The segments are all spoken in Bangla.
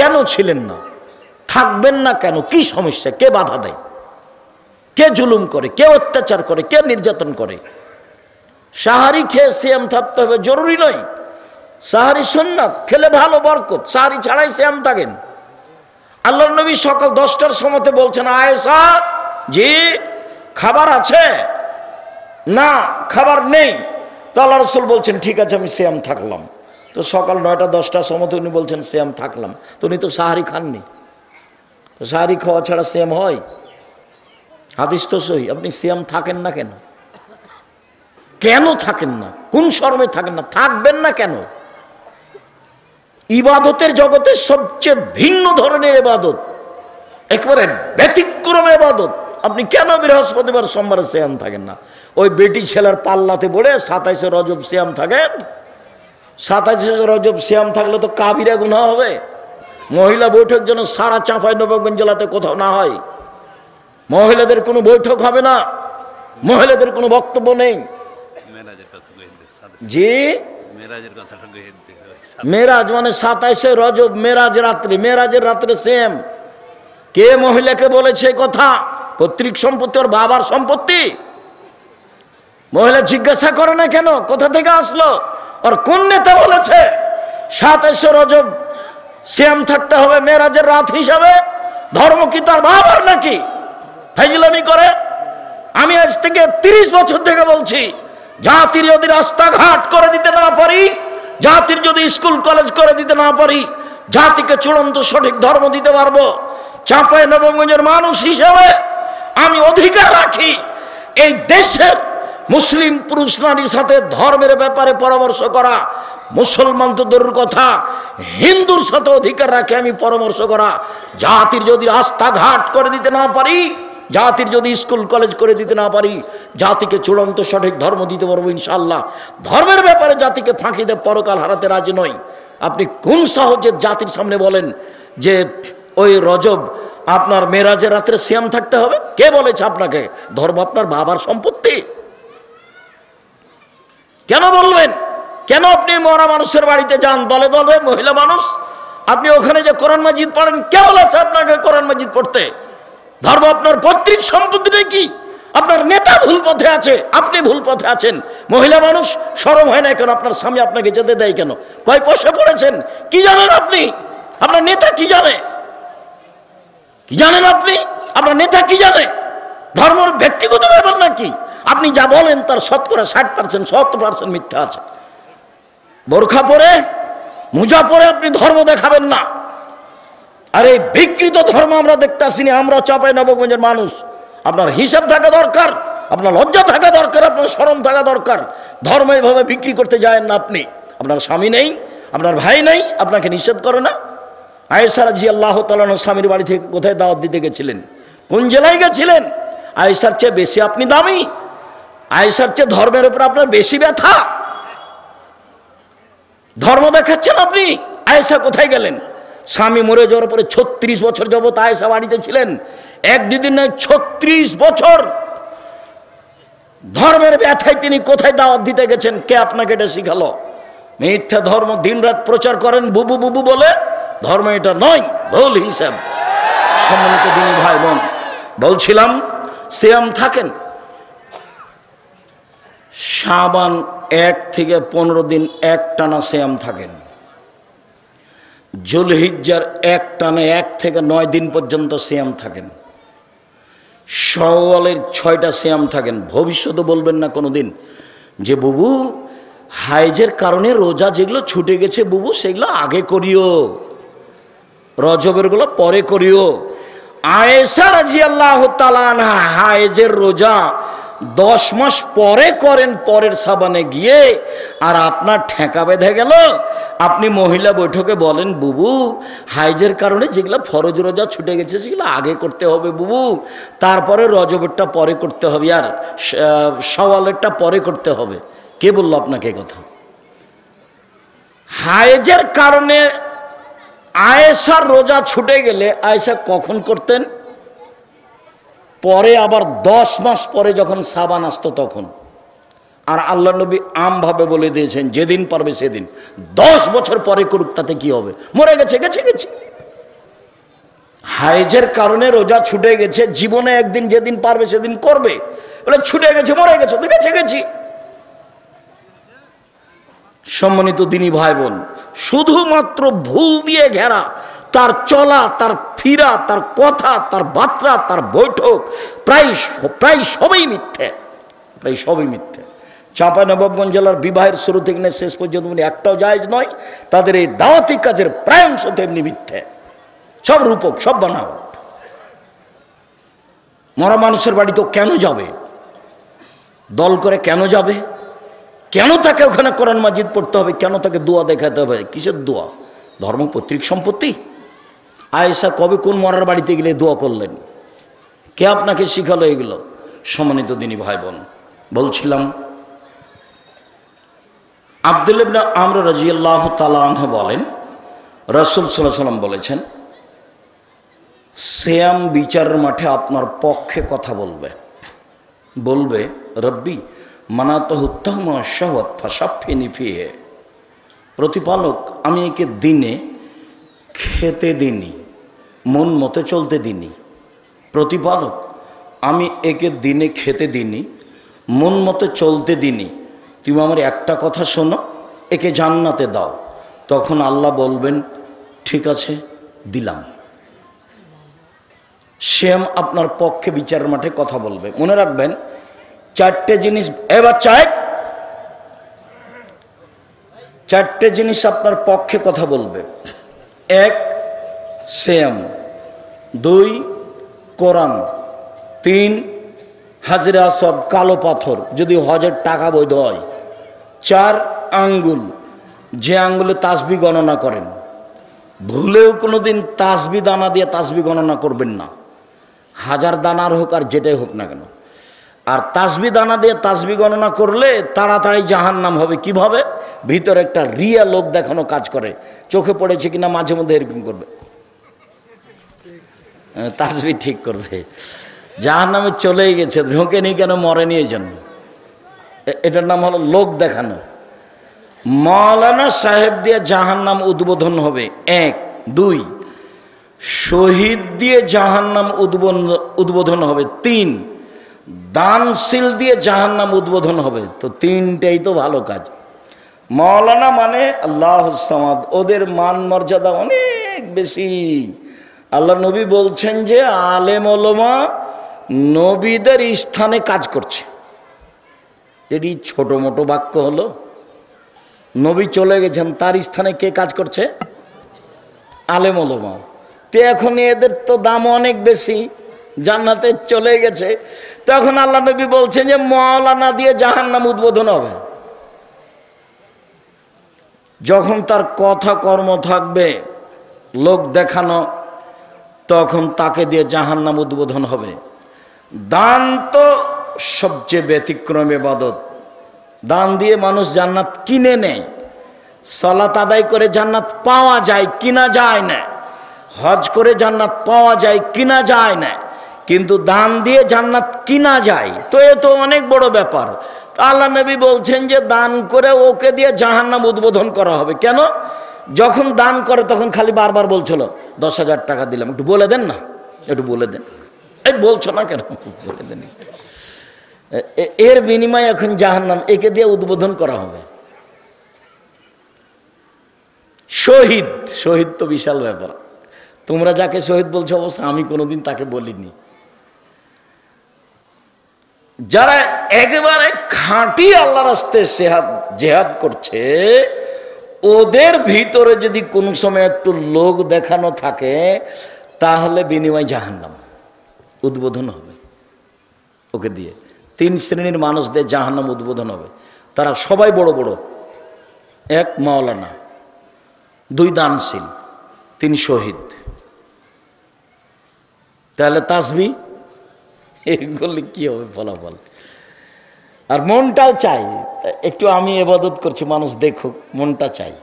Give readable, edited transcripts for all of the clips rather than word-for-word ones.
কেন ছিলেন না? থাকবেন না কেন? কি সমস্যা? কে বাধা দেয়? কে জুলুম করে? কে অত্যাচার করে? কে নির্যাতন করে? সাহারি খেয়ে সিয়াম থাকতে হবে জরুরি নয়। সাহারি সুন্নাত, খেলে ভালো, বরকত। সাহারি ছাড়াই সিয়াম থাকেন। আল্লাহর নবী সকাল 10টার সময়তে বলছেন, আয়েশা জি খাবার আছে? না, খাবার নেই। তো আল্লাহ রাসূল বলছেন ঠিক আছে আমি সিয়াম থাকলাম। তো সকাল 9টা 10টার সময়তে উনি বলছেন সিয়াম থাকলাম। তো উনি তো সাহারি খাননি। তো সাহারি খাওয়া ছাড়া সিয়াম হয়? হাদিস তো সহি। আপনি সিয়াম থাকেন না কেন? কেন থাকেন না? কোন শরমে থাকেন না? থাকবেন না কেন? ইবাদতের জগতের সবচেয়ে ভিন্ন ধরনের ইবাদত, একেবারে ব্যতিক্রম ইবাদত। আপনি কেন বৃহস্পতিবার সোমবারে সিয়াম থাকেন না? ওই বেটি ছেলের পাল্লাতে পড়ে 27শে রজব সিয়াম থাকেন। 27শে রজব সিয়াম থাকলে তো কাবিরা গুনাহ হবে। মহিলা বৈঠক যেন সারা চাঁপাইনবাবগঞ্জ জেলাতে কোথাও না হয়। মহিলাদের কোনো বৈঠক হবে না, মহিলাদের কোনো বক্তব্য নেই। জি মেরাজ মানে 27শে রজব, মেরাজ রাত্রি, মেরাজের রাত্রে সেম। কে মহিলাকে বলেছে কথা? পৈতৃক সম্পত্তি ওর বাবার সম্পত্তি। মহিলা জিজ্ঞাসা করে না কেন কোথা থেকে আসলো? আর কোন নেতা বলেছে 27শে রজব সিয়াম থাকতে হবে মেরাজের রাত হিসাবে? ধর্ম কি তার বাবার নাকি? ফাইজলামি করে। আমি আজ থেকে 30 বছর থেকে বলছি, জাতির যদি রাস্তাঘাট করে দিতে না পারি, জাতির যদি স্কুল কলেজ করে দিতে না পারি, জাতিকে চূড়ান্ত সঠিক ধর্ম দিতে পারবো, চাঁপাইনবাবগঞ্জের মানুষ হিসেবে আমি অধিকার রাখি এই দেশের মুসলিম পুরুষ নারীর সাথে ধর্মের ব্যাপারে পরামর্শ করা। মুসলমান তো দূরের কথা, হিন্দুর সাথে অধিকার রাখে আমি পরামর্শ করা। জাতির যদি রাস্তাঘাট করে দিতে না পারি, জাতির যদি স্কুল কলেজ করে দিতে না পারি, জাতিকে চূড়ান্ত সঠিক ধর্ম দিতে পারবো ইনশাআল্লাহ। ধর্মের ব্যাপারে জাতিকে ফাঁকি দিয়ে পরকাল হারাতে রাজি নই। আপনি কোন সহজে জাতির সামনে বলেন যে ওই রজব আপনার মেরাজের রাত্রে সিয়াম থাকতে হবে? কে বলেছে আপনাকে? ধর্ম আপনার বাবার সম্পত্তি। কেন বলবেন? কেন আপনি মরা মানুষের বাড়িতে যান দলে দলে, মহিলা মানুষ? আপনি ওখানে যে কোরআন মাজিদ পড়েন, কে বলেছে আপনাকে কোরআন মাজিদ পড়তে? ধর্ম আপনার পৈতৃক সম্পত্তি কি? আপনার নেতা ভুল পথে আছে, আপনি ভুল পথে আছেন। মহিলা মানুষ, শরম হয় না কেন? আপনার স্বামী আপনাকে যেতে দেয় কেন? কয় পয়সা পড়েছেন? কি জানেন আপনি? আপনার নেতা কি জানে? কি জানেন আপনি? আপনার নেতা কি জানে? ধর্মের ব্যক্তিগত ব্যাপার নাকি? আপনি যা বলেন তার শতকরা 60%, 70% মিথ্যা আছে। বোরখা পরে, মোজা পরে আপনি ধর্ম দেখাবেন না। আর এই বিকৃত ধর্ম আমরা দেখতে আসিনি। আমরা চাঁপাইনবাবগঞ্জের মানুষ। আপনার হিসাব থাকা দরকার, আপনার লজ্জা থাকা দরকার, আপনার শরম থাকা দরকার। ধর্ম এইভাবে বিক্রি করতে যায়েন না আপনি। আপনার স্বামী নেই, আপনার ভাই নেই, আপনাকে নিষেধ করে না? আয়েশা রাদিয়াল্লাহু তাআলা স্বামীর বাড়ি থেকে কোথায় দাওয়াত দিতে গেছিলেন? কোন জেলায় গেছিলেন? আয়েশার চেয়ে বেশি আপনি দামি। আয়েশার চেয়ে ধর্মের উপর আপনার বেশি ব্যথা। ধর্ম দেখাচ্ছেন আপনি। আয়েশা কোথায় গেলেন? স্বামী মরে যাওয়ার পরে 36 বছর যাবত আয়েশা বাড়িতে ছিলেন। এক দুদিন নয়, 36 বছর ধর্মের ব্যথায় তিনি কোথায় দাওয়াত দিতে গেছেন? কে আপনাকে এটা শিখালো? মিথ্যা ধর্ম দিনরাত প্রচার করেন বুবু বুবু বলে। ধর্ম এটা নয়, ভুল হিসাব। সম্মানিত দিনী ভাই বোন, বলছিলাম সিয়াম থাকেন। শাবান 1 থেকে 15 দিন একটানা সিয়াম থাকেন। জুলহিজ্জার একটানা 1 থেকে 9 দিন পর্যন্ত সিয়াম থাকেন। শাওয়ালের 6টা সিয়াম থাকেন। ভবিষ্যতে বলবেন না কোনোদিন যে বুবু হাইজের কারণে রোজা যেগুলো ছুটে গেছে বুবু সেগুলো আগে করিও, রজবের গুলো পরে করিও। আয়েশা রাদিয়াল্লাহু তাআলা আনহা হাইজের রোজা 10 মাস পরে করেন, পরের সাবানে গিয়ে। আর আপনার ঠেকা বেঁধে গেল। আপনি মহিলা বৈঠকে বলেন বুবু হাইজের কারণে যেগুলো ফরজ রোজা ছুটে গেছে সেগুলো আগে করতে হবে বুবু, তারপরে রজবেরটা পরে করতে হবে, আর শাওয়ালেরটা পরে করতে হবে। কে বললো আপনাকে কথা? হাইজের কারণে আয়েশার রোজা ছুটে গেলে আয়েশা কখন করতেন? পরে আবার 10 মাস পরে যখন সাবান আসতো তখন। আর আল্লাহ নবী আমভাবে বলে দিয়েছেন যেদিন পারবে সেদিন। 10 বছর পরে করুক, তাতে কি হবে? মরে গেছে গেছে গেছে। হাইজের কারণে রোজা ছুটে গেছে, জীবনে একদিন যেদিন পারবে সেদিন করবে, বলে ছুটে গেছে, মরে গেছে, তো গেছি। সম্মানিত দিনী ভাই বোন, শুধুমাত্র ভুল দিয়ে ঘেরা তার চলা, তার ফিরা, তার কথা, তার বার্তা, তার বৈঠক প্রায় সবই মিথ্যে, প্রায় সবই মিথ্যে। চাঁপাইনবাবগঞ্জ জেলার বিবাহের শুরু থেকে শেষ পর্যন্ত একটাও জায়েজ নয়। তাদের এই দাওয়াতি কাজের প্রায় অংশ তেমনি মিথ্যে, সব রূপক, সব বানাওয়াট। মরা মানুষের বাড়ি তো কেন যাবে, দল করে কেন যাবে, কেন তাকে ওখানে কোরআন মাজিদ পড়তে হবে, কেন তাকে দোয়া দেখাতে হবে? কিসের দোয়া? ধর্ম পৈতৃক সম্পত্তি? আয়েশা কবে কোন মরার বাড়িতে গেলে দোয়া করলেন? কে আপনাকে শিখালো এগুলো? সম্মানিত দিনী ভাই বোন, বলছিলাম আব্দুল্লাহ ইবনে আমর রাদিয়াল্লাহু তাআলা আনহু বলেন, রাসূল সাল্লাল্লাহু আলাইহি ওয়াসাল্লাম বলেছেন, সিয়াম বিচারের মাঠে আপনার পক্ষে কথা বলবে রব্বি মানাতাহুত্তাহমা শাহওয়াত ফাশাফিনি ফিহে। প্রতিপালক, আমি একে দিনে খেতে দিনি, মন মতো চলতে দিনি। প্রতিপালক, আমি একে দিনে খেতে দিনি, মন মতো চলতে দিনি। তুমি আমার একটা কথা শোনো, একে জান্নাতে দাও। তখন আল্লাহ বলবেন, ঠিক আছে, দিলাম। শ্যাম আপনার পক্ষে বিচারের মাঠে কথা বলবে। মনে রাখবেন, চারটে জিনিস, এবার চারটে জিনিস আপনার পক্ষে কথা বলবে। এক, শ্যাম। দুই, কোরআন। তিন, হাজরে আসওয়াদ, কালো পাথর, যদি হজের টাকা বৈধ হয়। চার, আঙ্গুল, যে আঙ্গুলে তাসবিহ গণনা করেন। ভুলেও কোনোদিন তাসবিহ দানা দিয়ে তাসবিহ গণনা করবেন না, 1000 দানার হোক আর যেটাই হোক না কেন। আর তাসবিহ দানা দিয়ে তাসবিহ গণনা করলে তাড়াতাড়ি জাহান্নাম হবে। কিভাবে? ভিতরে একটা রিয়া লোক দেখানো কাজ করে, চোখে পড়েছে কিনা মাঝে মধ্যে এরকম করবে, তাসবিহ ঠিক করবে, জাহান্নামে চলেই গেছে, ঢোকেনি কেন, মরেনি এই জন্য। এটার নাম হলো লোক দেখানো। মাওলানা সাহেব দিয়ে জাহান্নাম উদ্বোধন হবে, 1। 2, শহীদ দিয়ে জাহান্নাম উদ্বোধন হবে। 3, দানশীল দিয়ে জাহান্নাম উদ্বোধন হবে। তো তিনটেই তো ভালো কাজ। মাওলানা মানে আল্লাহুস সামাদ, ওদের মান মর্যাদা অনেক বেশি। আল্লাহ নবী বলছেন যে আলেম ওলামা নবীদের স্থানে কাজ করছে। এটি ছোট মোটো বাক্য হলো? নবী চলে গেছেন, তার স্থানে কে কাজ করছে? আলেম ওলামা। তো এখন এদের তো দাম অনেক বেশি, জান্নাতে চলে গেছে। তখন আল্লাহ নবী বলছেন যে মাওলানা দিয়ে জাহান্নাম উদ্বোধন হবে। যখন তার কথা কর্ম থাকবে লোক দেখানো, তখন তাকে দিয়ে জাহান্নাম উদ্বোধন হবে। দান তো সবচেয়ে ব্যতিক্রম ইবাদত। দান দিয়ে মানুষ জান্নাত কিনে নেয়। সালাত আদায় করে জান্নাত পাওয়া যায়, কিনা যায় না। হজ করে জান্নাত পাওয়া যায়, কিনা যায় না। কিন্তু দান দিয়ে জান্নাত কিনা যায়, তো এ তো অনেক বড় ব্যাপার। আল্লাহ নবী বলছেন যে দান করে ওকে দিয়ে জাহান্নাম উদ্বোধন করা হবে। কেন? যখন দান করে তখন খালি বারবার বলছিল 10,000 টাকা দিলাম, একটু বলে দেন না, একটু বলে দেন। এই বলছো না কেন, বলে দেন। এর বিনিময়ে এখন জাহান্নাম, একে দিয়ে উদ্বোধন করা হবে। শহীদ, শহীদ তো বিশাল ব্যাপার। তোমরা যাকে শহীদ বলছো, অবশ্য আমি কোনোদিন তাকে বলিনি। যারা একেবারে খাঁটি আল্লাহর রাস্তায় জেহাদ করছে, ওদের ভিতরে যদি কোনো সময় একটু লোক দেখানো থাকে, তাহলে বিনিময় জাহান্নাম উদ্বোধন হবে ওকে দিয়ে। 3 শ্রেণীর মানুষদের জাহান্নাম উদ্বোধন হবে। তারা সবাই বড় বড়। 1, মাওলানা। 2, দানশীল। 3, শহীদ। তাহলে তাসবিহ এগুলি কি হবে ফলাফল? আর মনটাও চাই একটু, আমি ইবাদত করছি মানুষ দেখুক, মনটা চাই,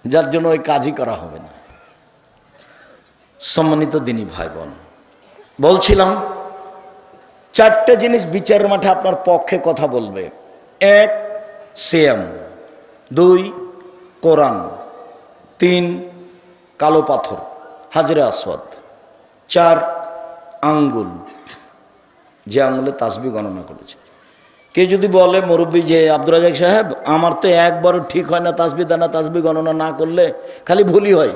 যার জন্য ওই কাজই করা হবে না। সম্মানিত দিনী ভাই বোন, বলছিলাম 4টে জিনিস বিচারের মাঠে আপনার পক্ষে কথা বলবে। 1, সিয়াম। 2, কোরআন। 3, কালো পাথর। হাজরে আসওয়াদ 4 আঙ্গুল, যে আঙ্গুলে তাসবিহ গণনা করেছে। কে যদি বলে মুরব্বী যে আব্দুর রাজাক সাহেব আমার তো একবারও ঠিক হয় না তাসবিহ দানা তাসবিহ গণনা না করলে, খালি ভুলই হয়,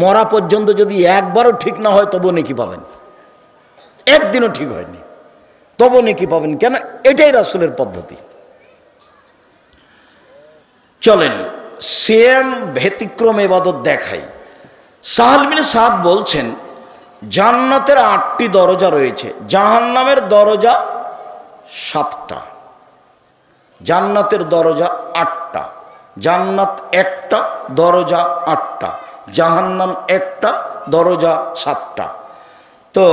মরা পর্যন্ত যদি একবারও ঠিক না হয় তবু নেকি পাবেন, একদিনও ঠিক হয়নি তবু নেকি পাবেন। কেন? এটাই রাসূলের পদ্ধতি। চলেন সেম ব্যতিক্রম ইবাদত দেখাই। সাহাল বিন সাদ বলছেন জান্নাতের 8টি দরজা রয়েছে, জাহান্নামের দরজা 7টা। জান্নাতের দরজা 8টা, জান্নাত একটা, দরজা 8টা, জাহান্নাম একটা, দরজা 7টা। তো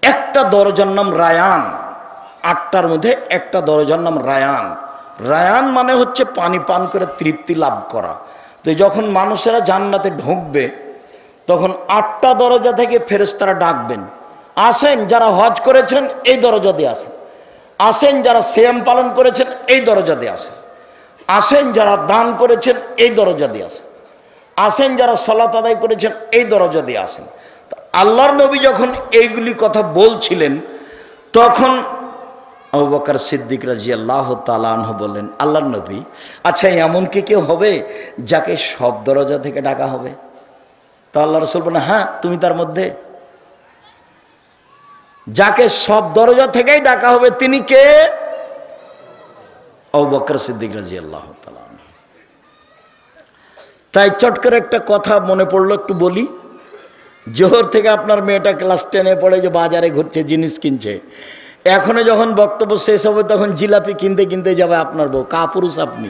একটা দরজার নাম রায়ান, 8টার মধ্যে একটা দরজার নাম রায়ান। রায়ান মানে হচ্ছে পানি পান করে তৃপ্তি লাভ করা। তো যখন মানুষেরা জান্নাতে ঢুকবে তখন 8টা দরজা থেকে ফেরেশতারা ডাকবেন, আসেন যারা হজ করেছেন এই দরজা দিয়ে আসেন, আসেন যারা সিয়াম পালন করেছেন এই দরজা দিয়ে আসেন, আসেন যারা দান করেছেন এই দরজা দিয়ে আসেন, আসেন যারা সালাত আদায় করেছেন এই দরজা দিয়ে আসেন। আল্লাহর নবী যখন এইগুলি কথা বলছিলেন তখন আবু বকর সিদ্দিক রাদিয়াল্লাহু তাআলা আনহু বললেন, আল্লাহর নবী আচ্ছা এমন কি কেউ হবে যাকে সব দরজা থেকে ডাকা হবে? তো আল্লাহ রাসূল বলেন, হ্যাঁ তুমি তার মধ্যে। যাকে সব দরজা থেকেই ডাকা হবে তিনি কে? আবু বকর সিদ্দিক রাদিয়াল্লাহু তাআলা। তাই চট করে একটা কথা মনে পড়লো, একটু বলি। জোহর থেকে আপনার মেয়েটা ক্লাস 10-এ পড়ে, যে বাজারে ঘুরছে, জিনিস কিনছে, এখনো যখন বক্তব্য শেষ হবে তখন জিলাপি কিনতে কিনতে যাবে আপনার বউ। কাপুরুষ আপনি,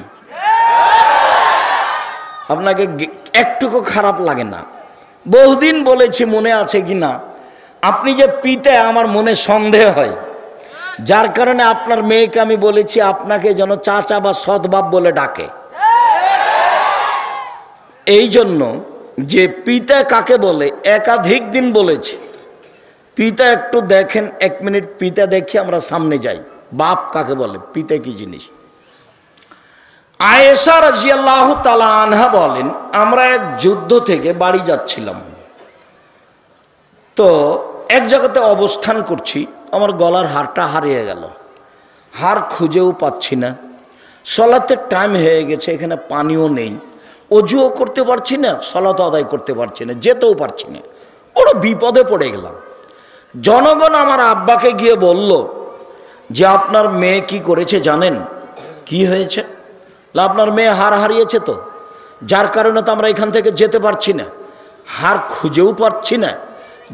আপনাকে একটুকু খারাপ লাগে না? বহুদিন বলেছি, মনে আছে কি না, আপনি যে পিতে আমার মনে সন্দেহ হয়, যার কারণে আপনার মেয়েকে আমি বলেছি আপনাকে যেন চাচা বা সৎবাপ বলে ডাকে। এই জন্য যে পিতা কাকে বলে একাধিক দিন বলেছি, পিতা একটু দেখেন, 1 মিনিট পিতা দেখি আমরা সামনে যাই। বাপ কাকে বলে, পিতা কি জিনিস? আয়েশা রাদিয়াল্লাহু তাআলা আনহা বলেন, আমরা এক যুদ্ধ থেকে বাড়ি যাচ্ছিলাম, তো এক জায়গাতে অবস্থান করছি, আমার গলার হারটা হারিয়ে গেল, হার খুঁজেও পাচ্ছি না, সলাতের টাইম হয়ে গেছে, এখানে পানিও নেই, অজুও করতে পারছি না, সলাত আদায় করতে পারছি না, যেতেও পারছি না, বড় বিপদে পড়ে গেলাম। জনগণ আমার আব্বাকে গিয়ে বলল যে আপনার মেয়ে কি করেছে জানেন? কি হয়েছে? আপনার মেয়ে হার হারিয়েছে, তো যার কারণে তো আমরা এখান থেকে যেতে পারছি না, হার খুঁজেও পারছি না,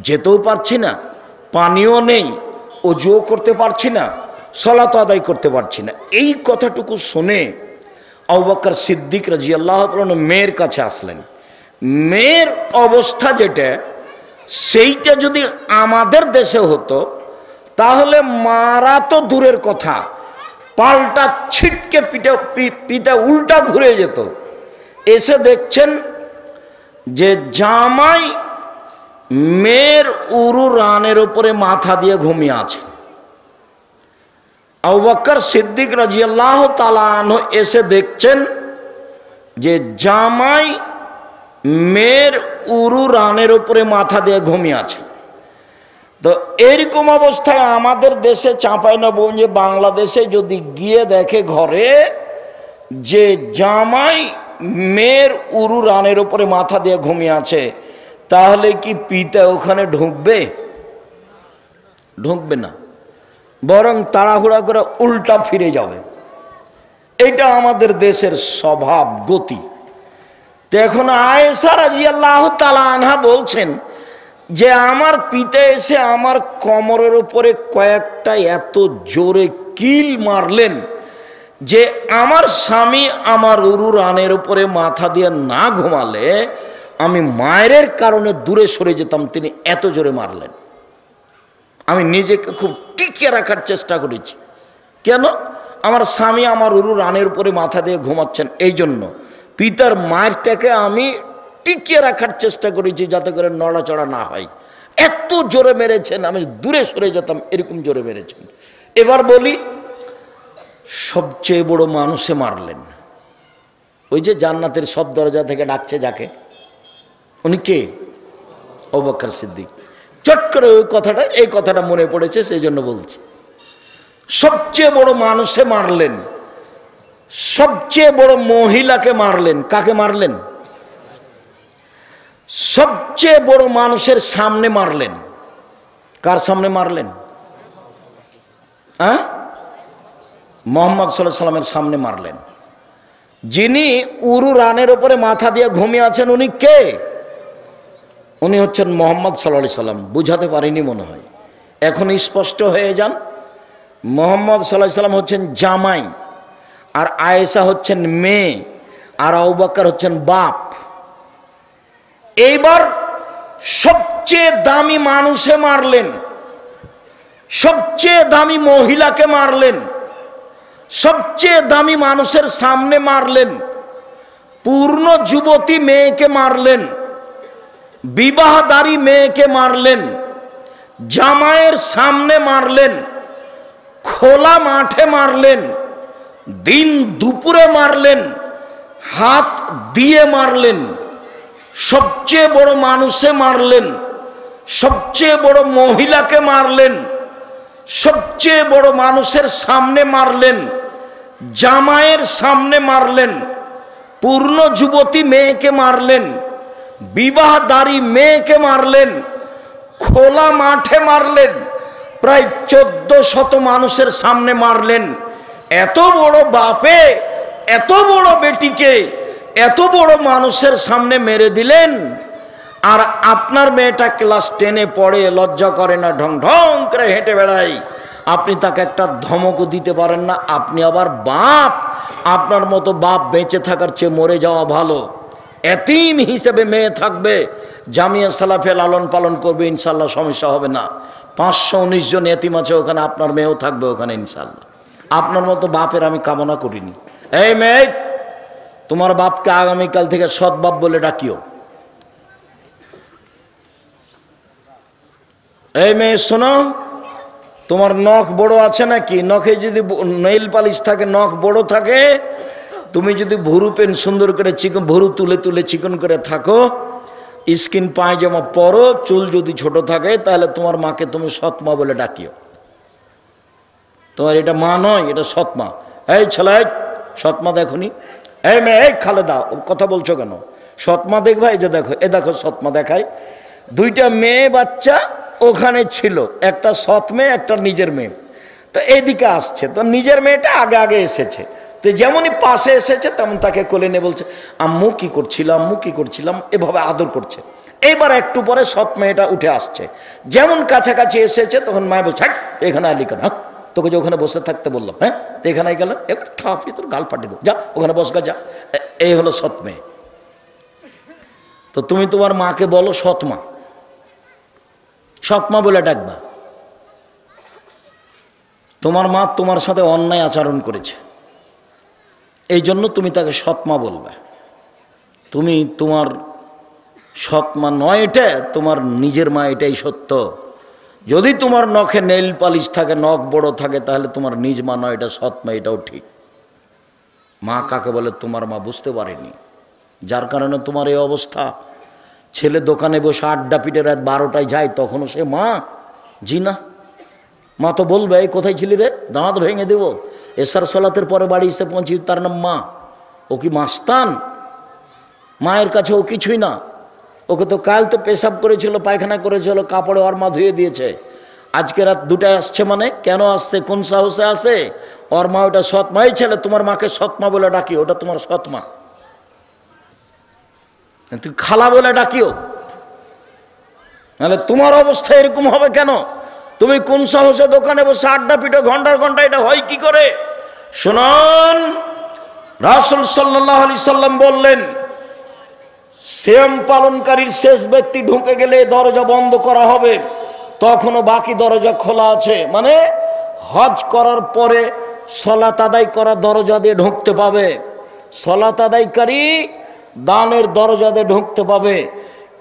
যেতেও পারছি না, পানিও নেই, অজুও করতে পারছি না, সলাত আদায় করতে পারছি না। এই কথাটুকু শুনে আবু বকর সিদ্দিক রাদিয়াল্লাহু তাআলা মেয়ের কাছে আসলেন। মেয়ের অবস্থা যেটা, সেইটা যদি আমাদের দেশে হতো তাহলে মারা তো দূরের কথা, পাল্টা ছিটকে পিঠে উল্টা ঘুরে যেত। এসে দেখছেন যে জামাই মেয়ের উরু রানের উপরে মাথা দিয়ে ঘুমিয়ে আছে। আবু বকর সিদ্দিক রাদিয়াল্লাহু তাআলা আনহু এসে দেখছেন যে জামাই মেয়ের উরু রানের উপরে মাথা দিয়ে ঘুমিয়ে আছে। তো এরকম অবস্থায় আমাদের দেশে চাঁপাইনবাবগঞ্জে বাংলাদেশে যদি গিয়ে দেখে ঘরে যে জামাই মেয়ের উরু রানের উপরে মাথা দিয়ে ঘুমিয়ে আছে, তাহলে কি পিতা ওখানে ঢুকবে? ঢুকবে না, বরং তাড়াহুড়া করে উল্টা ফিরে যাবে। এটা আমাদের দেশের স্বভাব গতি। তো এখন আয়েশা রাদিয়াল্লাহু তাআলা আনহা বলছেন যে আমার পিতা এসে আমার কোমরের উপরে কয়েকটা এত জোরে কিল মারলেন যে আমার স্বামী আমার উরু রানের উপরে মাথা দিয়ে না ঘুমালে আমি মায়ের কারণে দূরে সরে যেতাম, তিনি এত জোরে মারলেন। আমি নিজেকে খুব টিকিয়ে রাখার চেষ্টা করেছি। কেন? আমার স্বামী আমার উরু রানের উপরে মাথা দিয়ে ঘুমাচ্ছেন, এই জন্য পিতার মায়েরটাকে আমি টিকিয়ে রাখার চেষ্টা করেছি যাতে করে নড়াচড়া না হয়। এত জোরে মেরেছেন আমি দূরে সরে যেতাম, এরকম জোরে মেরেছেন। এবার বলি, সবচেয়ে বড় মানুষে মারলেন, ওই যে জান্নাতের সব দরজা থেকে ডাকছে যাকে, উনি কে? আবু বকর সিদ্দিক। চট করে এই কথাটা মনে পড়েছে, সেই জন্য বলছি। সবচেয়ে বড় মানুষে মারলেন, সবচেয়ে বড় মহিলাকে মারলেন। কাকে মারলেন? সবচেয়ে বড় মানুষের সামনে মারলেন। কার সামনে মারলেন? মুহাম্মদ সাল্লাল্লাহু আলাইহি সাল্লামের সামনে মারলেন। যিনি উরু রানের উপরে মাথা দিয়ে ঘুমিয়ে আছেন, উনি কে? উনি হচ্ছেন মুহাম্মদ সাল্লাল্লাহু আলাইহি সাল্লাম। বুঝাতে পারিনি মনে হয়, এখন স্পষ্ট হয়ে যান। মুহাম্মদ সাল্লাল্লাহু আলাইহি সাল্লাম হচ্ছেন জামাই, আর আয়েশা হচ্ছেন মেয়ে, আর আবু বকর হচ্ছেন বাপ। এইবার সবচেয়ে দামি মানুষে মারলেন, সবচেয়ে দামি মহিলাকে মারলেন, সবচেয়ে দামি মানুষের সামনে মারলেন, পূর্ণ যুবতী মেয়েকে মারলেন, বিবাহদারী মেয়েকে মারলেন, জামাইয়ের সামনে মারলেন, খোলা মাঠে মারলেন, দিন দুপুরে মারলেন, হাত দিয়ে মারলেন। সবচেয়ে বড় মানুষে মারলেন, সবচেয়ে বড় মহিলাকে মারলেন, সবচেয়ে বড় মানুষের সামনে মারলেন, জামাইয়ের সামনে মারলেন, পূর্ণ যুবতী মেয়েকে মারলেন, বিবাহদারী মেয়েকে মারলেন, খোলা মাঠে মারলেন, প্রায় 1400 মানুষের সামনে মারলেন। এত বড় বাপে এত বড় বেটিকে এত বড় মানুষের সামনে মেরে দিলেন। আর আপনার মেয়েটা ক্লাস 10-এ পড়ে, লজ্জা করে না, ঢং ঢং করে হেঁটে বেড়ায়, আপনি তাকে একটা ধমকও দিতে পারেন না। আপনি আবার বাপ, আপনার মতো বাপ বেঁচে থাকার চেয়ে মরে যাওয়া ভালো। এতিম হিসেবে মেয়ে থাকবে, জামিয়া সালাফে লালন পালন করবে, ইনশাল্লাহ সমস্যা হবে না। 519 জন এতিম আছে ওখানে, আপনার মেয়েও থাকবে ওখানে ইনশাল্লাহ। আপনার মতো বাপের আমি কামনা করিনি। এই মেয়ে, তোমার বাপকে আগামীকাল থেকে সৎ বাপ বলে ডাকিও। এই মেয়ে শোনো, তোমার নখ বড় আছে নাকি? নখে যদি নেইল পালিশ থাকে, নখ বড় থাকে, তুমি যদি ভুরু পেন সুন্দর করে চিকন, ভুরু তুলে তুলে চিকন করে থাকো, স্কিন পায়জামা পরো, চুল যদি ছোট থাকে, তাহলে তোমার মাকে তুমি সৎমা বলে ডাকিও। তোমার এটা মা নয়, এটা সৎমা। এই ছেলে, সৎমা দেখনি? এই মেয়ে, এই খালেদা, কথা বলছো কেন? সৎমা দেখবা? এই যে দেখো, এ দেখো সৎমা দেখায়। 2টা মেয়ে বাচ্চা ওখানে ছিল, একটা সৎ মেয়ে, একটা নিজের মেয়ে। তো এইদিকে আসছে, তো নিজের মেয়েটা আগে আগে এসেছে। তো যেমনই পাশে এসেছে তেমন তাকে কোলে নিয়ে বলছে, আম্মু কি করছিলাম, আম্মু কি করছিলাম, এভাবে আদর করছে। এইবার একটু পরে সৎ মেয়েটা উঠে আসছে, যেমন কাছাকাছি এসেছে তখন মায় বলছে, এখানে আলি কেন? তোকে যে ওখানে বসে থাকতে বললাম, হ্যাঁ তো এখানে গেল, একটু থাপি তোর গাল ফাটিয়ে দেবো, যা ওখানে বসগা যা। এই হলো সৎ মেয়ে। তো তুমি তোমার মাকে বলো সৎমা, সৎমা বলে ডাকবা। তোমার মা তোমার সাথে অন্যায় আচরণ করেছে, এই জন্য তুমি তাকে সৎমা বলবে। তুমি তোমার সৎমা নয়, এটা তোমার নিজের মা, এটাই সত্য। যদি তোমার নখে নেইল পালিশ থাকে, নখ বড় থাকে, তাহলে তোমার নিজ মা নয়, এটা সৎমা, এটাও ঠিক। মা কাকে বলে তোমার মা বুঝতে পারেনি, যার কারণে তোমার এই অবস্থা। ছেলে দোকানে বসে আড্ডা পিটে রাত 12টায় যায়, তখনও সে মা? জি না। মা তো বলবে, এই কোথায় ছিলি রে, দাঁত ভেঙে দেবো। এশার সলাতের পরে বাড়ি এসে পৌঁছি, তার নাম মা? ও কি মাস্তান? মায়ের কাছে ও কিছুই না। ওকে তো কাল তো পেশাব করেছিল, পায়খানা করেছিল, কাপড়ে ওর মা ধুয়ে দিয়েছে। আজকে রাত 2টায় আসছে, মানে কেন আসছে, কোন সাহসে আসে? ওর মা ওটা সৎ মাই। ছেলে তোমার মাকে সৎমা বলে ডাকি, ওটা তোমার সৎমা। তুই খালা বলে ডাকিও, নাহলে তোমার অবস্থা এরকম হবে কেন? তুমি কোন সাহসে দোকানে বসে আড্ডা পিটো ঘন্টার ঘন্টা, এটা হয় কি করে? শুনুন, রাসূল সাল্লাল্লাহু আলাইহি সাল্লাম বললেন, সিয়াম পালনকারীর শেষ ব্যক্তি ঢুকে গেলে দরজা বন্ধ করা হবে, তখনও বাকি দরজা খোলা আছে। মানে হজ করার পরে সালাত আদায় করা দরজা দিয়ে ঢুকতে পাবে, সালাত আদায়কারী দানের দরজা দিয়ে ঢুকতে পাবে,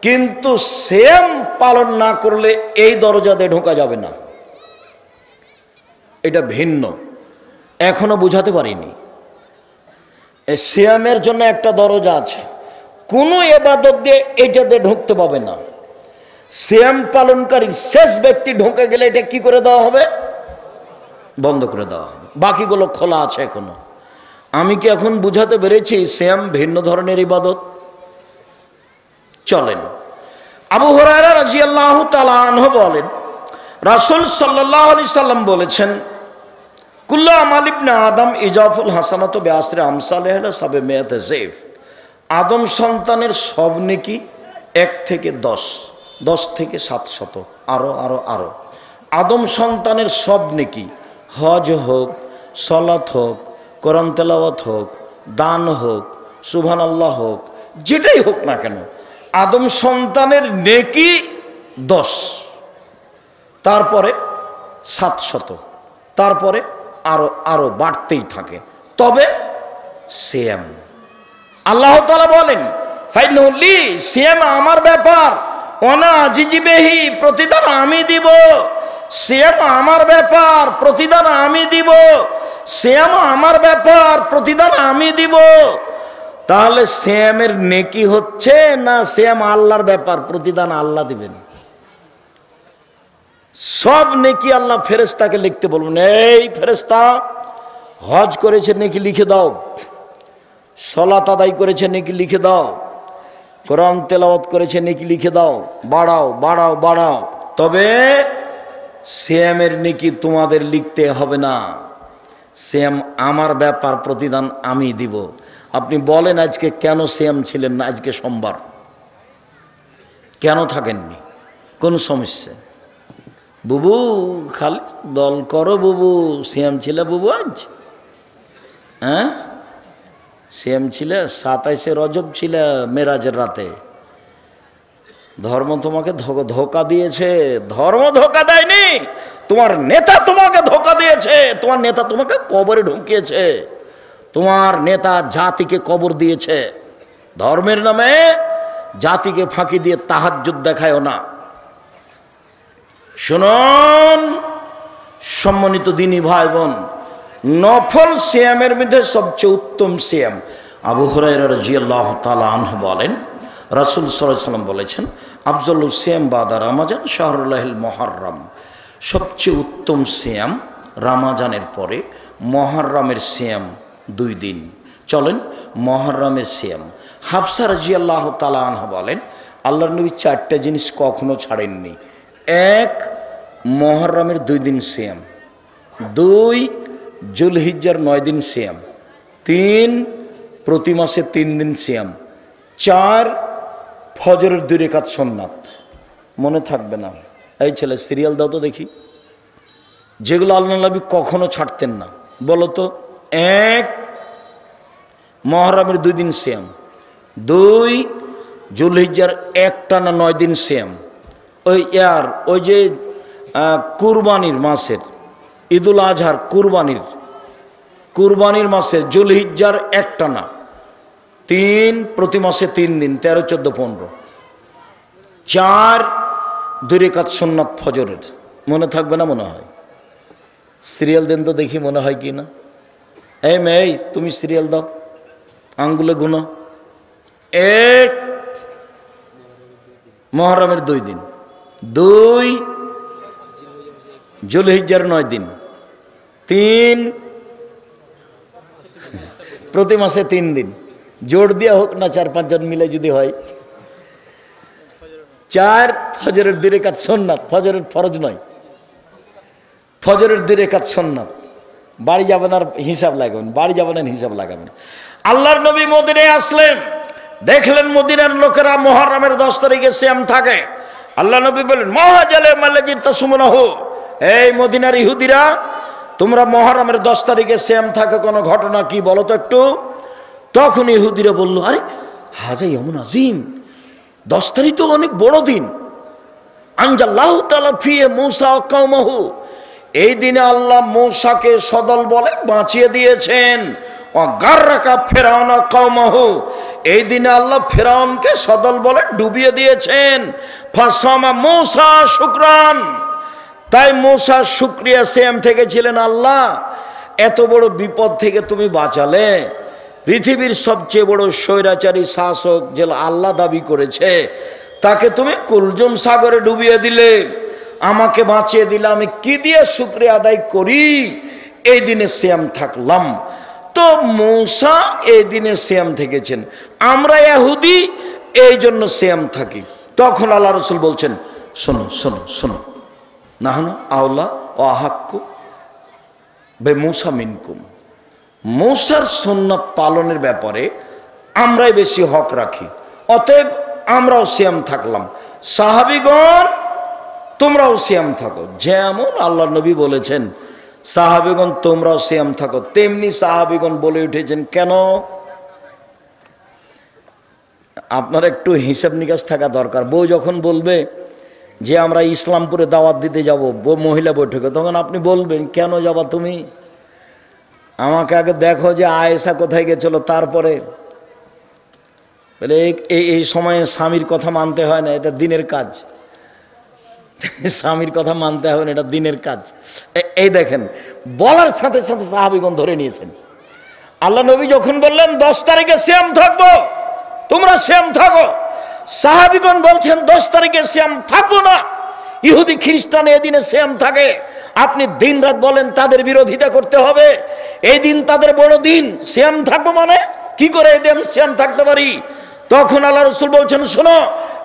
কিন্তু সিয়াম পালন না করলে এই দরজা দিয়ে ঢোকা যাবে না। এটা ভিন্ন, এখনো বুঝাতে পারিনি। এই সিয়ামের জন্য একটা দরজা আছে, কোনো ইবাদত দিয়ে এইটা দিয়ে ঢুকতে পাবে না। সিয়াম পালনকারী শেষ ব্যক্তি ঢোকে গেলে এটা কি করে দেওয়া হবে? বন্ধ করে দেওয়া হবে। বাকিগুলো খোলা আছে এখনো। আমি কি এখন বুঝাতে পেরেছি সিয়াম ভিন্ন ধরনের ইবাদত? চলেন, আবু হুরায়রা রাদিয়াল্লাহু তাআলা আনহু বলেন, রাসূল সাল্লাল্লাহু আলাইহি সাল্লাম বলেছেন, কুল্লু আমাল ইবনে আদম ইজাফুল হাসানাতু বিআশরি আমসালিহা সাবমিয়াতে যায়ফ। আদম সন্তানের সব নেকি 1 থেকে 10, 10 থেকে 700, আরো আরো আরো। আদম সন্তানের সব নেকি, হজ হোক, সালাত হোক, কোরআন তেলাওয়াত হোক, দান হোক, সুবহানাল্লাহ হোক, যেটাই হোক না কেন, আদম সন্তানের নেকি 10, তারপরে 700, তারপরে আরো আরো বাড়তেই থাকে। তবে সিয়াম, আল্লাহ তাআলা বলেন, ফাইনুলি, সিয়াম আমার ব্যাপার, ওনা আজিজিবেহি, প্রতিদান আমি দিব। সিয়াম আমার ব্যাপার, প্রতিদান আমি দিব। সিয়াম আমার ব্যাপার, প্রতিদান আমি দিব। তাহলে সিয়ামের নেকি হচ্ছে না সিয়াম আল্লাহর ব্যাপার, প্রতিদান আল্লাহ দিবেন? সব নেকি আল্লাহ ফেরেশতাকে লিখতে বলবেন, এই ফেরেশতা, হজ করেছে নেকি লিখে দাও, সালাত আদায় করেছে নেকি লিখে দাও, কোরআন তেলাওয়াত করেছে নেকি লিখে দাও, বাড়াও বাড়াও বাড়াও। তবে সিয়ামের নেকি তোমাদের লিখতে হবে না, সিয়াম আমার ব্যাপার, প্রতিদান আমি দিব। আপনি বলেন আজকে কেন সিয়াম ছিলেন না? আজকে সোমবার কেন থাকেননি? কোন সমস্যা? বুবু খালি দল করো, বুবু সিয়াম ছিল বুবু আজ? হ্যাঁ, সিয়াম ছিল, 27শে রজব ছিল, মেরাজের রাতে। ধর্ম তোমাকে ধোকা দিয়েছে। ধর্ম ধোকা দেয়নি, তোমার নেতা তোমাকে ধোকা দিয়েছে। তোমার নেতা তোমাকে কবরে ঢুকিয়েছে, তোমার নেতা জাতিকে কবর দিয়েছে। ধর্মের নামে জাতিকে ফাঁকি দিয়ে তাহাজ্জুদ দেখায়ও না। শুনুন সম্মানিত দিনী ভাই বোন, নফল সিয়ামের মধ্যে সবচেয়ে উত্তম সিয়াম, আবু হুরায়রা রাদিয়াল্লাহু তাআলা আনহু বলেন, রাসূল সাল্লাল্লাহু আলাইহি ওয়াসাল্লাম বলেছেন, আফজালুস সিয়াম বাদা রমাজান শাহরুল্লাহিল মুহাররম। সবচেয়ে উত্তম সিয়াম রমাজানের পরে মুহররমের সিয়াম 2 দিন। চলেন মুহররমের সিয়াম। হাফসা রাদিয়াল্লাহু তাআলা আনহা বলেন, আল্লাহর নবী 4টা জিনিস কখনো ছাড়েননি। 1, মুহররমের 2 দিন সিয়াম। 2, জুলহিজ্জার 9 দিন সিয়াম। 3, প্রতি মাসে 3 দিন সিয়াম। 4, ফজরের 2 রাকাত সুন্নাত। মনে থাকবে না? এই ছেলে সিরিয়াল দাও তো দেখি, যেগুলো আল্লাহর নবী কখনো ছাড়তেন না। বলো তো। 1, মুহররমের 2 দিন সিয়াম। 2, জুলহিজ্জার একটানা 9 দিন সিয়াম। ওই যে কুরবানির মাসের, ঈদুল আজহার কুরবানির মাসের জুলহিজ্জার একটানা 3, প্রতি মাসে 3 দিন, 13, 14, 15। 4, 2 রাকাত সুন্নাত ফজরের। মনে থাকবে না মনে হয়? সিরিয়াল দেন তো দেখি মনে হয় কি না। এই মেয়ে, তুমি সিরিয়াল দাও, আঙ্গুলে গুনো। 1, মুহররমের 2 দিন। 2, জুলহিজ্জার 9 দিন। 3, প্রতি মাসে 3 দিন। জোর দিয়া হোক না 4-5 জন মিলে যদি হয়। 4, ফজরের 2 রাকাত সুন্নাত। ফজরের ফরজ নয়, ফজরের 2 রাকাত সুন্নাত। বাড়ি যাবেন আর হিসাব লাগাবেন, বাড়ি যাবেন আর হিসাব লাগাবেন। আল্লাহর নবী মদিনায় আসলেন, দেখলেন মদিনার লোকেরা মুহররমের 10 তারিখে সিয়াম থাকে। আল্লাহ নবী বলেন, মাহাজালে মাল্লাজি তাসুমুনাহু, এই মদিনার ইহুদিরা, তোমরা মুহররমের 10 তারিখে সিয়াম থাকে, কোনো ঘটনা কি বলো তো একটু? তখন ইহুদিরা বলল, আরে হাজা ইয়ামুন আজিম, 10 তারিখ তো অনেক বড় দিন। আনজাল্লাহু তাআলা ফিয়ে মূসা ওয়া কওমাহু, এই দিনে আল্লাহ মূসাকে সদল বলে বাঁচিয়ে দিয়েছেন। ওয়া গাররাকা ফিরআউন ওয়া কওমাহু, এই দিনে আল্লাহ ফিরআউনকে সদল বলে ডুবিয়ে দিয়েছেন। ফাসামা মূসা শুকরান, তাই মূসা শুকরিয়া সিয়াম থেকে ছিলেন। আল্লাহ, এত বড় বিপদ থেকে তুমি বাঁচালে। পৃথিবীর সবচেয়ে বড় স্বৈরাচারী শাসক যে আল্লাহ দাবি করেছে, তাকে তুমি কুলজুম সাগরে ডুবিয়ে দিলে, আমাকে বাঁচিয়ে দিলে, আমি কি দিয়ে শুকরিয়া আদায় করি? এই দিনে সিয়াম থাকলাম। তো মূসা এই দিনে সিয়াম থেকেছেন, আমরা ইহুদি এই জন্য সিয়াম থাকি। তখন আল্লাহ রাসূল বলছেন, শোনো শোনো শোনো, নাহনু আওলা ও আহাক্কু বে মূসা মিনকুম, মূসার সুন্নাত পালনের ব্যাপারে আমরাই বেশি হক রাখি, অতএব আমরাও সিয়াম থাকলাম। সাহাবীগণ তোমরাও সিয়াম থাকো, যেমন আল্লাহ নবী বলেছেন সাহাবীগণ তোমরাও সিয়াম থাকো, তেমনি সাহাবীগণ বলে উঠেছেন কেন? আপনার একটু হিসাব নিকাশ থাকা দরকার। বউ যখন বলবে যে আমরা ইসলামপুরে দাওয়াত দিতে যাব, মহিলা বৈঠকে, তখন আপনি বলবেন কেন যাবা তুমি? আমাকে আগে দেখো যে আয়েশা কোথায় গেছিল, তারপরে বলে এই সময়ে স্বামীর কথা মানতে হয় না, এটা দিনের কাজ। স্বামীর কথা মানতে হবে না, এটা দিনের কাজ। এই দেখেন, বলার সাথে সাথে সাহাবীগণ ধরে নিয়েছেন। আল্লাহ নবী যখন বললেন 10 তারিখে সিয়াম থাকবো, তোমরা সিয়াম থাকো, সাহাবীগণ বলছেন 10 তারিখে সিয়াম থাকবো না। ইহুদি খ্রিস্টান এই দিনে সিয়াম থাকে, আপনি দিন রাত বলেন তাদের বিরোধিতা করতে হবে। এই দিন তাদের বড় দিন, সিয়াম থাকবো মানে কি করে এই দিন সিয়াম থাকতে পারি? তখন আল্লাহ রাসূল বলছেন, শোনো,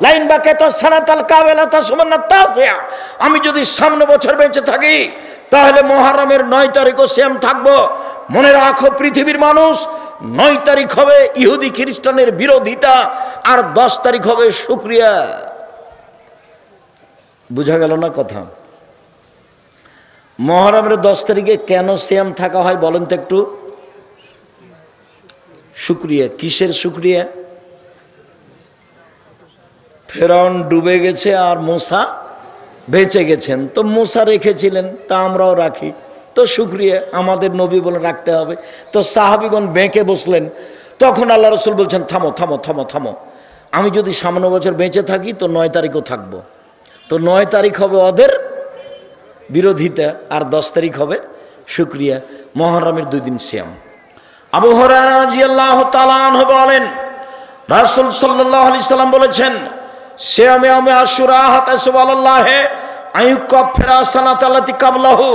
লাইন বাকাতা সানাতাল কাবেলাতা সুমান্নাত তাসিয়া, আমি যদি সামনে বছর বেঁচে থাকি তাহলে মুহররমের 9 তারিখও সিয়াম থাকবো। মনে রাখো পৃথিবীর মানুষ, 9 তারিখ হবে ইহুদি খ্রিস্টানের বিরোধিতা, আর 10 তারিখ হবে শুকরিয়া। বুঝা গেল না কথা? মুহররমের 10 তারিখে কেন সিয়াম থাকা হয় বলেন তো একটু? শুকরিয়া। কিসের শুকরিয়া? ফেরাউন ডুবে গেছে আর মূসা বেঁচে গেছেন, তো মূসা রেখেছিলেন, তা আমরাও রাখি, তো শুকরিয়া, আমাদের নবী বলে রাখতে হবে। তো সাহাবীগণ বেঁকে বসলেন। তখন আল্লাহ রাসূল বলছেন, থামো থামো থামো থামো, আমি যদি সামনে বছর বেঁচে থাকি তো 9 তারিখও থাকবো। তো 9 তারিখ হবে ওদের বিরোধিতা, আর 10 তারিখ হবে শুকরিয়া। মুহররমের 2 দিন সিয়াম। আবু হুরায়রা রাদিয়াল্লাহু তাআলা আনহু বলেন, রাসূল সাল্লাল্লাহু আলাইহি সাল্লাম বলেছেন, সিয়ামে আশুরা হাতাসুবাল্লাহে আইয়ুকাফিরা সানাতাল্লাতি কাবলাহু,